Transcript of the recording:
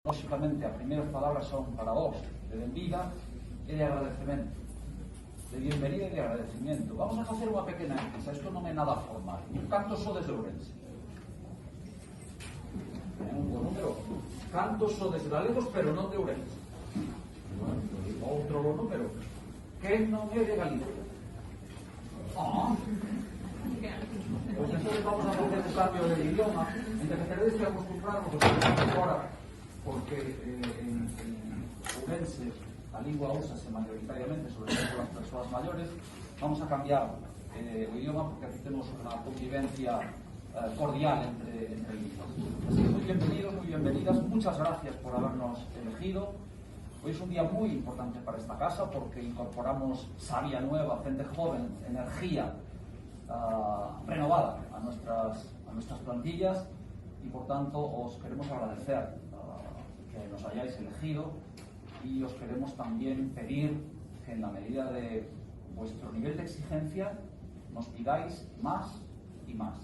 Lóxicamente, as primeiras palabras son para vos de benvida e de agradecemento, de bienvenida e de agradecimiento. Vamos a facer unha pequena enquisa, isto non é nada formal. Cantos sodes de Ourense? Un bo número. Cantos sodes galegos, pero non de Ourense? Outro bo número. Que non é de Galicia? Pois entonces vamos a facer un cambio de idioma. Empezaréis que acostumbrarnos agora, porque en Ourense a lingua úsase mayoritariamente, sobre todo por las persoas maiores. Vamos a cambiar o idioma porque aquí temos unha convivencia cordial entre linguas. Así que muy bienvenidos, muy bienvenidas. Muchas gracias por habernos elegido. Hoy es un día muy importante para esta casa porque incorporamos savia nueva, gente joven, energía renovada a nuestras plantillas y por tanto os queremos agradecer que nos hayáis elegido y os queremos también pedir que en la medida de vuestro nivel de exigencia nos pidáis más y más.